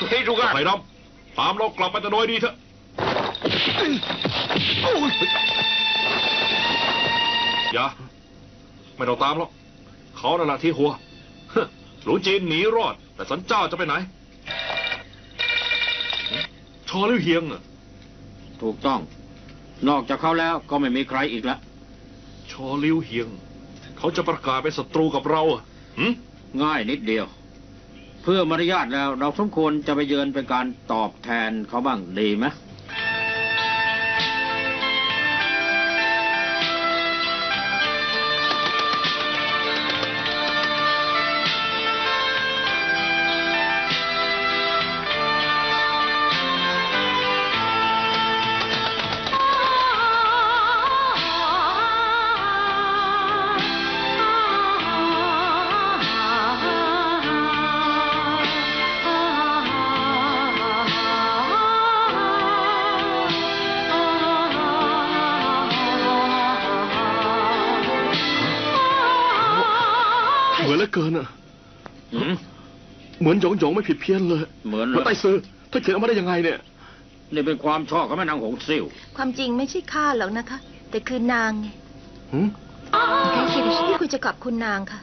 ให้ดูกันไผ่ดำตามเรากลับไปแต่โดยดีเถอะอย่าไม่ต้องตามหรอกเขานั่นแหละที่หัวหลวงจีนหนีรอดแต่สันเจ้าจะไปไหนชอหรือเฮียงถูกต้องนอกจากเขาแล้วก็ไม่มีใครอีกละชอลิ้วเฮียงเขาจะประกาศเป็นศัตรูกับเราง่ายนิดเดียวเพื่อมารยาทแล้วเราสมควรจะไปเยือนเป็นการตอบแทนเขาบ้างดีไหมเกินอ่ะเหมือนหยงไม่ผิดเพี้ยนเลยเหมือนไต้ซือถ้าเขียนออกมาได้ยังไงเนี่ยนี่เป็นความชอบของแม่นางหงซิ่วความจริงไม่ใช่ข้าหรอกนะคะแต่คือนางไงแค่คิดที่คุยจะกับคุณนางค่ะ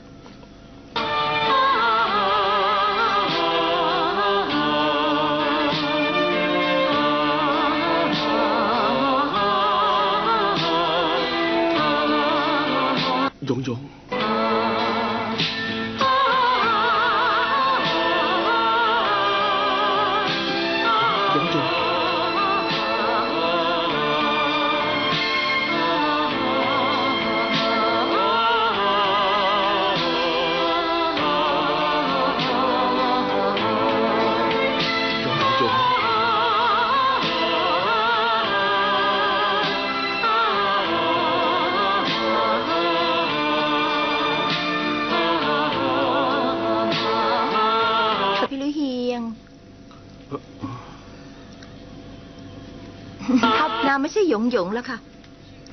หยงนางไม่ใช่หยงแล้วค่ะ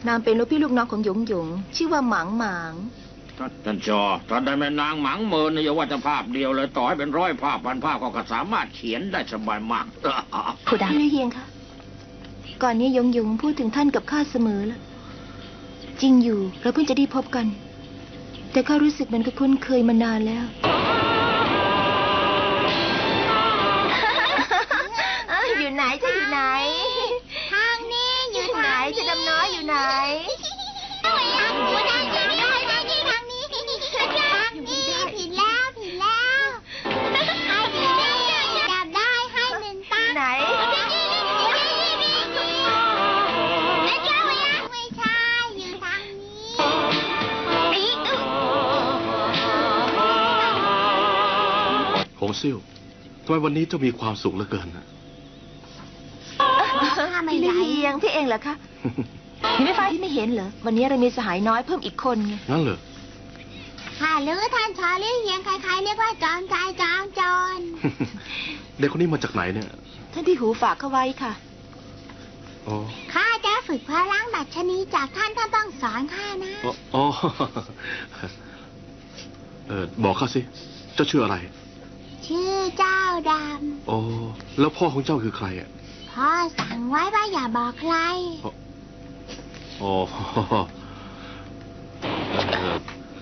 นางเป็นลูกพี่ลูกน้องของหยงชื่อว่าหมางท่านจอท่านได้แม่นางหมางเมินอย่าว่าจะภาพเดียวเลยต่อให้เป็นร้อยภาพพันภาพก็สามารถเขียนได้สบายมากผู้ดังพี่เฮียงค่ะก่อนนี้หยงพูดถึงท่านกับข้าเสมอแล้วจริงอยู่เราเพิ่งจะได้พบกันแต่ข้ารู้สึกมันก็คุ้นเคยมานานแล้วอยู่ไหนจะอยู่ไหนทางนี้อยู่ไหนจะดำน้อยอยู่ไหนทางนี้ผิดแล้วให้จับได้ให้หนึ่งตาไหนไม่ใช่อยู่ทางนี้หงซิ่วทำไมวันนี้เจ้ามีความสุขเหลือเกินนะพี่เฮียงพี่เองเหรอคะพี่ไม่ฟ้าที่ไม่เห็นเหรอวันนี้เรามีสหายน้อยเพิ่มอีกคนไงนั่นเหรอค่ะหรือท่านชอลี่เฮียงใครๆเรียกว่าจอมใจจอมโจรเด็กคนนี้มาจากไหนเนี่ยท่านที่หูฝากเขาไว้ค่ะข้าจะฝึกพลังดัชนีจากท่านต้องสอนข้านะอ๋อบอกข้าสิเจ้าชื่ออะไรชื่อเจ้าดำอ๋อแล้วพ่อของเจ้าคือใครอ่ะพ่อสั่งไว้ว่าอย่าบอกใครอ๋อ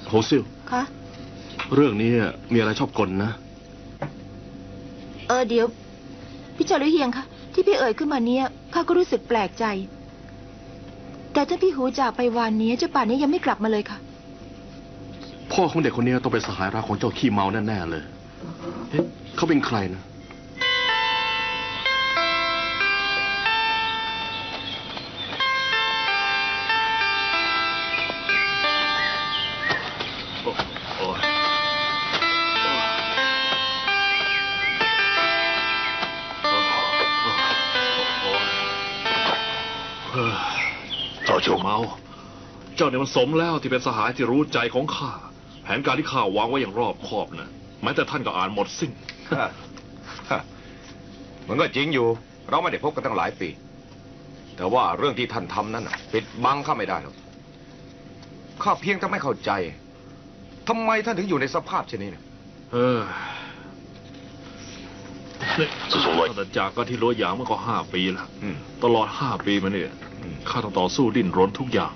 โฮซิลคะเรื่องนี้มีอะไรชอบกลนะเดี๋ยวพี่เจ้าหรือเฮียงคะที่พี่เอ่ยขึ้นมาเนี้ยข้าก็รู้สึกแปลกใจแต่ถ้าพี่หูจากไปวันนี้เจ้าป่านนี้ยังไม่กลับมาเลยค่ะพ่อของเด็กคนนี้ต้องเป็นสหายรักของเจ้าขี้เมาแน่ๆเลยเอ๊ะเขาเป็นใครนะเจ้าเชี่ยวเมาเจ้าเนี่ยมันสมแล้วที่เป็นสหายที่รู้ใจของข้าแผนการที่ข้าวางไว้อย่างรอบคอบนะแม้แต่ท่านก็อ่านหมดสิ้นมันก็จริงอยู่เราไม่ได้พบกันตั้งหลายปีแต่ว่าเรื่องที่ท่านทำนั้นปิดบังข้าไม่ได้หรอกข้าเพียงแต่ไม่เข้าใจทำไมท่านถึงอยู่ในสภาพเช่นนี้ เนี่ยตั้งแต่จากกันที่รั้วหยางมันก็5 ปีแล้ว อืม ตลอด5 ปีมาเนี่ย อืม ข้าต้องต่อสู้ดิ้นรนทุกอย่าง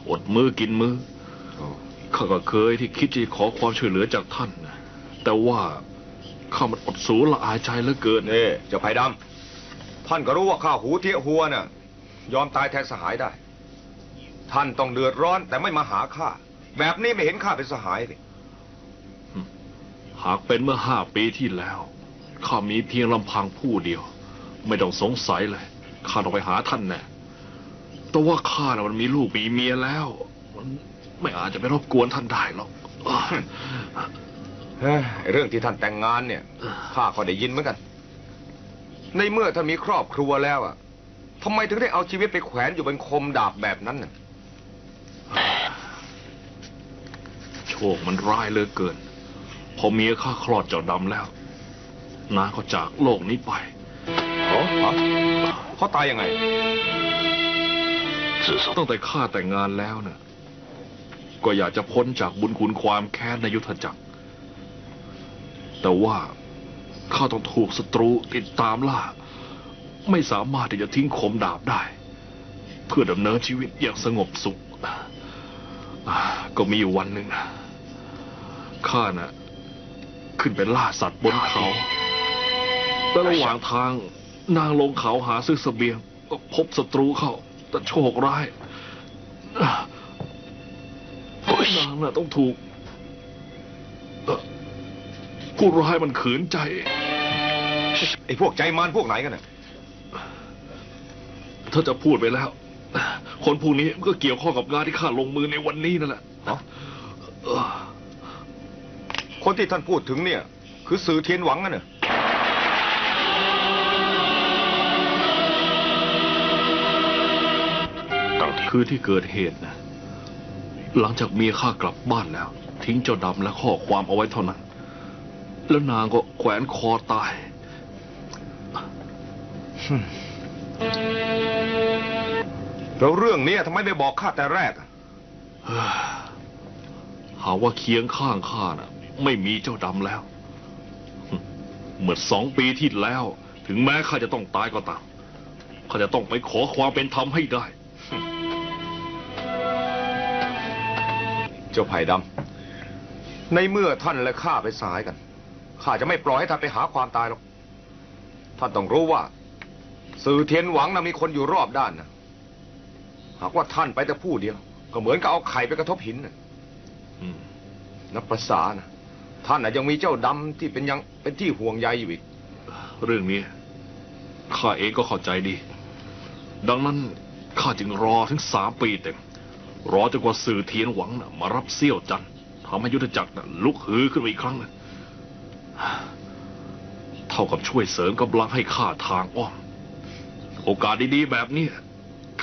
อดมือกินมือ โอ้ ข้าก็เคยที่คิดจะขอความช่วยเหลือจากท่านนะแต่ว่าข้ามันอดสูละอายใจเหลือเกิน นี่เจ้าไผ่ดำท่านก็รู้ว่าข้าหูเทียหัวน่ะยอมตายแทนสหายได้ ท่านต้องเดือดร้อนแต่ไม่มาหาข้าแบบนี้ไม่เห็นข้าเป็นสหายเลย หากเป็นเมื่อ5 ปีที่แล้วข้ามีเพียงลำพังผู้เดียว ไม่ต้องสงสัยเลยข้าต้องไปหาท่านแน่แต่ว่าข้าน่ะมันมีลูกมีเมียแล้วมันไม่อาจจะไปรบกวนท่านได้หรอก เฮ้ยเรื่องที่ท่านแต่งงานเนี่ยข้าก็ได้ยินเหมือนกัน ในเมื่อท่านมีครอบครัวแล้วอ่ะทำไมถึงได้เอาชีวิตไปแขวนอยู่บนคมดาบแบบนั้นน่ะ โชคมันร้ายเหลือเกิน พอเมียข้าคลอดเจ้าดำแล้วนางก็จากโลกนี้ไป อ๋อเขาตายยังไง ตั้งแต่ข้าแต่งงานแล้วเนี่ยก็อยากจะพ้นจากบุญคุณความแค้นในยุทธจักร แต่ว่าข้าต้องถูกศัตรูติดตามล่า ไม่สามารถที่จะทิ้งคมดาบได้ เพื่อดำเนินชีวิตอย่างสงบสุข ก็มีอยู่วันหนึ่งข้าน่ะขึ้นไปล่าสัตว์บนเขาและระหว่างทางนางลงเขาหาซื้อเสบียงก็พบศัตรูเข้าแต่โชคร้ายนางน่ะต้องถูกผู้ร้ายมันขืนใจ ไอ้พวกใจมารพวกไหนกันน่ะ ถ้าจะพูดไปแล้ว คนพวกนี้มันก็เกี่ยวข้องกับงานที่ข้าลงมือในวันนี้นั่นแหละ คนที่ท่านพูดถึงเนี่ย คือสื่อเทียนหวังน่ะเนอะ คือที่เกิดเหตุนะหลังจากเมียข้ากลับบ้านแล้ว ทิ้งเจ้าดำและข้อความเอาไว้เท่านั้น แล้วนางก็แขวนคอตาย แล้วเรื่องนี้ทำไมไม่บอกข้าแต่แรกอะ หาว่าเคียงข้างข้าน่ะ ไม่มีเจ้าดำแล้ว เมื่อ2 ปีที่แล้ว ถึงแม้ข้าจะต้องตายก็ตามข้าจะต้องไปขอความเป็นธรรมให้ได้ เจ้าไผ่ดำในเมื่อท่านและข้าไปสายกันข้าจะไม่ปล่อยให้ท่านไปหาความตายหรอกท่านต้องรู้ว่า สื่อเทียนหวังนะมีคนอยู่รอบด้านนะหากว่าท่านไปแต่ผู้เดียว ก็เหมือนกับเอาไข่ไปกระทบหินนะนับภาษานะท่านนะยังมีเจ้าดำที่เป็นที่ห่วงใยอยู่อีก เรื่องนี้ข้าเองก็เข้าใจดี ดังนั้นข้าจึงรอถึง3 ปีเต็มรอจนกว่าสื่อเทียนหวังนะมารับเสี้ยวจันทร์ทำให้ยุทธจักรนะลุกฮือขึ้นมาอีกครั้งนะเท่ากับช่วยเสริมกำลังให้ข้าทางอ้อมโอกาสดีๆแบบนี้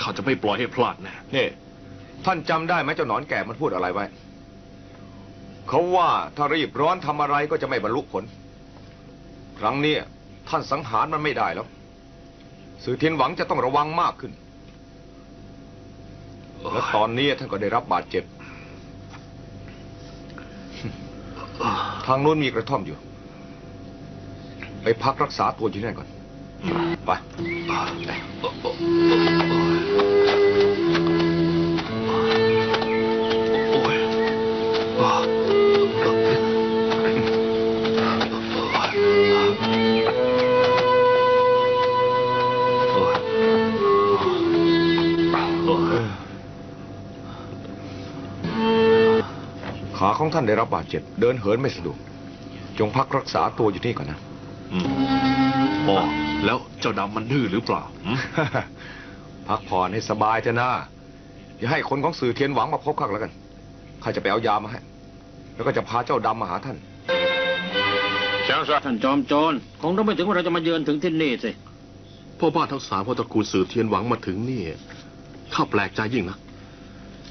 ข้าจะไม่ปล่อยให้พลาดแน่ นี่ท่านจำได้ไหมเจ้าหนอนแก่มันพูดอะไรไว้เขาว่าถ้ารีบร้อนทำอะไรก็จะไม่บรรลุผล ครั้งนี้ท่านสังหารมันไม่ได้แล้วสื่อเทียนหวังจะต้องระวังมากขึ้นและตอนนี้ท่านก็ได้รับบาดเจ็บ ทางโน้นมีกระท่อมอยู่ ไปพักรักษาตัวที่นั่นก่อนไปขาของท่านได้รับบาดเจ็บเดินเหินไม่สะดวกจงพักรักษาตัวอยู่นี่ก่อนนะ อ๋อแล้วเจ้าดำมันดื้อหรือเปล่า พักผ่อนให้สบายเถอะนะอย่าให้คนของสื่อเทียนหวังมาพบข้าแล้วกันข้าจะไปเอายามาให้แล้วก็จะพาเจ้าดำมาหาท่าน ท่านจอมโจรคงต้องไม่ถึงว่าเราจะมาเยือนถึงที่นี่สิ พ่อบ้านทั้ง3พ่อตระกูลสื่อเทียนหวังมาถึงนี่ข้าแปลกใจยิ่งนะ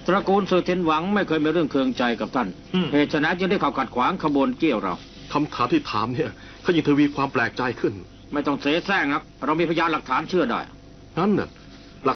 ตระกูลสื่อเทียนหวังไม่เคยมีเรื่องเคืองใจกับท่านเหตุฉะนั้นจึงได้เข้าขัดขวางขบวนเกี้ยวเรา คำถามที่ถามเนี่ยเขายิ่งทวีความแปลกใจขึ้น ไม่ต้องเสแสร้งครับ เรามีพยานหลักฐานเชื่อได้ นั่นน่ะ